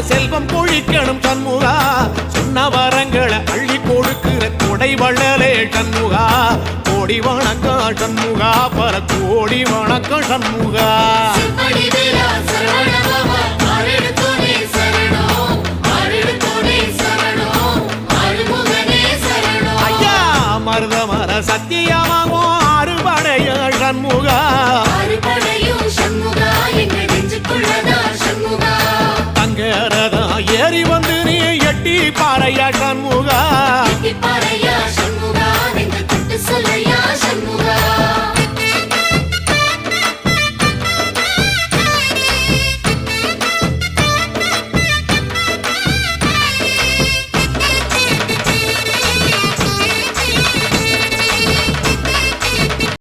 செல்வம் பொழிக்கணும் சண்முகா சொன்ன வரங்களை அள்ளி கொடுக்கிற கொடை வள்ளலே சண்முகா கோடி வணக்கம் சண்முகா பல கோடி வணக்கம் சண்முகா ஐயா மருதமர சத்தியமாகும் அறுபடைய சண்முகா தங்கரதா ஏறி வந்து நீ எட்டி பாறையா சண்முகா